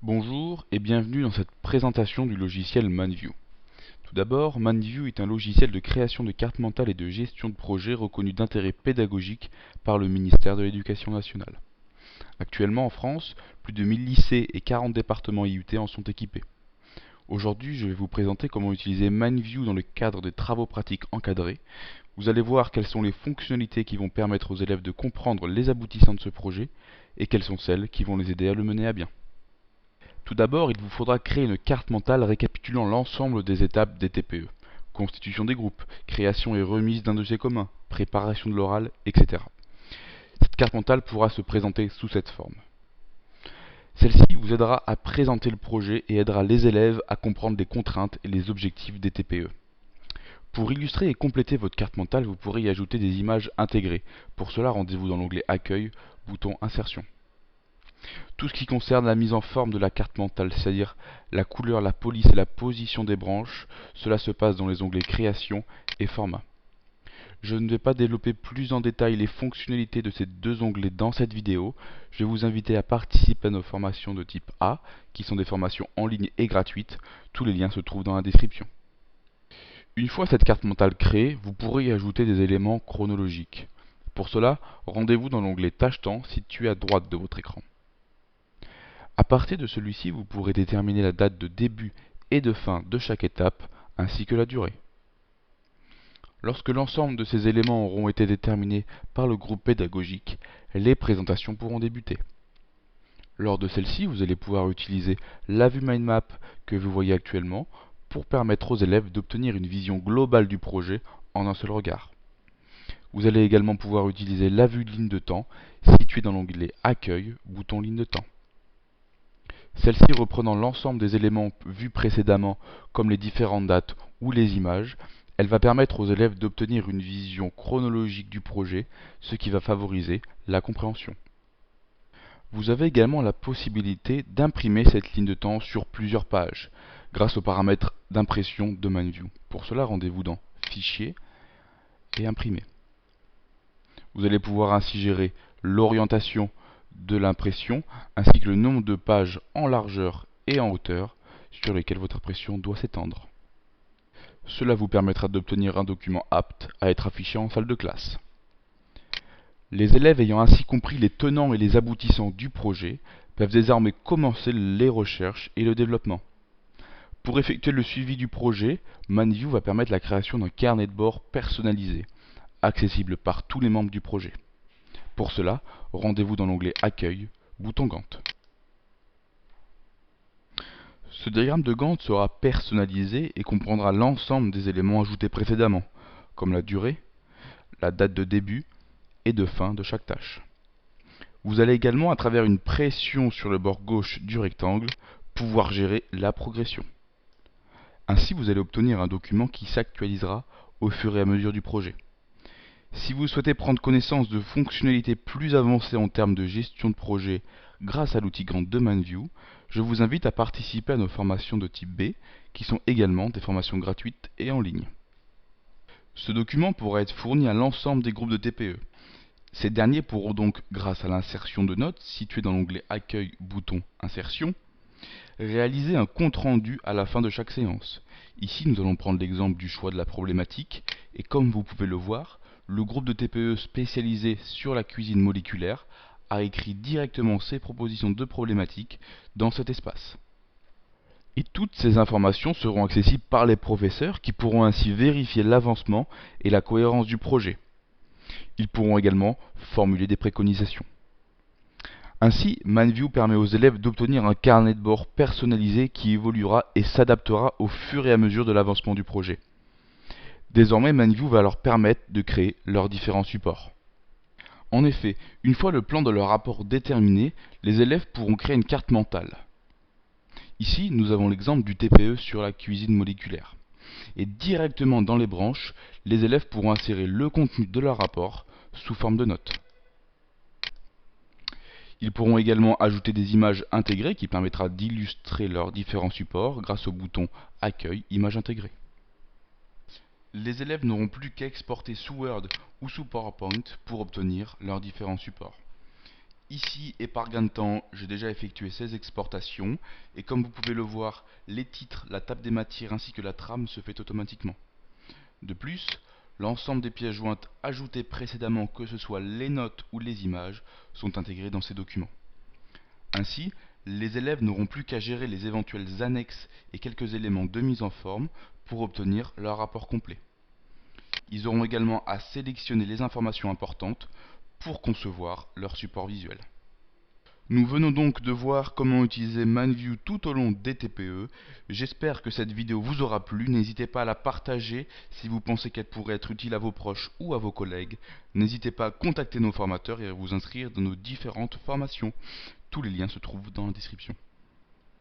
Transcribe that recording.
Bonjour et bienvenue dans cette présentation du logiciel ManView. Tout d'abord, ManView est un logiciel de création de cartes mentales et de gestion de projets reconnu d'intérêt pédagogique par le ministère de l'Éducation nationale. Actuellement en France, plus de 1000 lycées et 40 départements IUT en sont équipés. Aujourd'hui, je vais vous présenter comment utiliser ManView dans le cadre des travaux pratiques encadrés. Vous allez voir quelles sont les fonctionnalités qui vont permettre aux élèves de comprendre les aboutissants de ce projet et quelles sont celles qui vont les aider à le mener à bien. Tout d'abord, il vous faudra créer une carte mentale récapitulant l'ensemble des étapes des TPE. Constitution des groupes, création et remise d'un dossier commun, préparation de l'oral, etc. Cette carte mentale pourra se présenter sous cette forme. Celle-ci vous aidera à présenter le projet et aidera les élèves à comprendre les contraintes et les objectifs des TPE. Pour illustrer et compléter votre carte mentale, vous pourrez y ajouter des images intégrées. Pour cela, rendez-vous dans l'onglet Accueil, bouton Insertion. Tout ce qui concerne la mise en forme de la carte mentale, c'est-à-dire la couleur, la police et la position des branches, cela se passe dans les onglets Création et Format. Je ne vais pas développer plus en détail les fonctionnalités de ces deux onglets dans cette vidéo. Je vais vous inviter à participer à nos formations de type A, qui sont des formations en ligne et gratuites. Tous les liens se trouvent dans la description. Une fois cette carte mentale créée, vous pourrez y ajouter des éléments chronologiques. Pour cela, rendez-vous dans l'onglet Tâche-temps situé à droite de votre écran. À partir de celui-ci, vous pourrez déterminer la date de début et de fin de chaque étape, ainsi que la durée. Lorsque l'ensemble de ces éléments auront été déterminés par le groupe pédagogique, les présentations pourront débuter. Lors de celle-ci, vous allez pouvoir utiliser la vue Mind Map que vous voyez actuellement pour permettre aux élèves d'obtenir une vision globale du projet en un seul regard. Vous allez également pouvoir utiliser la vue de ligne de temps située dans l'onglet Accueil, bouton ligne de temps. Celle-ci reprenant l'ensemble des éléments vus précédemment, comme les différentes dates ou les images, elle va permettre aux élèves d'obtenir une vision chronologique du projet, ce qui va favoriser la compréhension. Vous avez également la possibilité d'imprimer cette ligne de temps sur plusieurs pages, grâce aux paramètres d'impression de ManView. Pour cela, rendez-vous dans Fichier et Imprimer. Vous allez pouvoir ainsi gérer l'orientation de l'impression ainsi que le nombre de pages en largeur et en hauteur sur lesquelles votre impression doit s'étendre. Cela vous permettra d'obtenir un document apte à être affiché en salle de classe. Les élèves ayant ainsi compris les tenants et les aboutissants du projet peuvent désormais commencer les recherches et le développement. Pour effectuer le suivi du projet, ManView va permettre la création d'un carnet de bord personnalisé, accessible par tous les membres du projet. Pour cela, rendez-vous dans l'onglet Accueil, bouton Gantt. Ce diagramme de Gantt sera personnalisé et comprendra l'ensemble des éléments ajoutés précédemment, comme la durée, la date de début et de fin de chaque tâche. Vous allez également, à travers une pression sur le bord gauche du rectangle, pouvoir gérer la progression. Ainsi, vous allez obtenir un document qui s'actualisera au fur et à mesure du projet. Si vous souhaitez prendre connaissance de fonctionnalités plus avancées en termes de gestion de projet grâce à l'outil Gantt de ManView, je vous invite à participer à nos formations de type B, qui sont également des formations gratuites et en ligne. Ce document pourra être fourni à l'ensemble des groupes de TPE. Ces derniers pourront donc, grâce à l'insertion de notes située dans l'onglet Accueil, bouton Insertion, réaliser un compte-rendu à la fin de chaque séance. Ici, nous allons prendre l'exemple du choix de la problématique, et comme vous pouvez le voir, le groupe de TPE spécialisé sur la cuisine moléculaire a écrit directement ses propositions de problématiques dans cet espace. Et toutes ces informations seront accessibles par les professeurs qui pourront ainsi vérifier l'avancement et la cohérence du projet. Ils pourront également formuler des préconisations. Ainsi, ManView permet aux élèves d'obtenir un carnet de bord personnalisé qui évoluera et s'adaptera au fur et à mesure de l'avancement du projet. Désormais, ManView va leur permettre de créer leurs différents supports. En effet, une fois le plan de leur rapport déterminé, les élèves pourront créer une carte mentale. Ici, nous avons l'exemple du TPE sur la cuisine moléculaire. Et directement dans les branches, les élèves pourront insérer le contenu de leur rapport sous forme de notes. Ils pourront également ajouter des images intégrées qui permettra d'illustrer leurs différents supports grâce au bouton Accueil, images intégrées. Les élèves n'auront plus qu'à exporter sous Word ou sous PowerPoint pour obtenir leurs différents supports. Ici, et par gain de temps, j'ai déjà effectué ces exportations, et comme vous pouvez le voir, les titres, la table des matières ainsi que la trame se fait automatiquement. De plus, l'ensemble des pièces jointes ajoutées précédemment, que ce soit les notes ou les images, sont intégrées dans ces documents. Ainsi, les élèves n'auront plus qu'à gérer les éventuelles annexes et quelques éléments de mise en forme pour obtenir leur rapport complet. Ils auront également à sélectionner les informations importantes pour concevoir leur support visuel. Nous venons donc de voir comment utiliser ManView tout au long des TPE. J'espère que cette vidéo vous aura plu. N'hésitez pas à la partager si vous pensez qu'elle pourrait être utile à vos proches ou à vos collègues. N'hésitez pas à contacter nos formateurs et à vous inscrire dans nos différentes formations. Tous les liens se trouvent dans la description.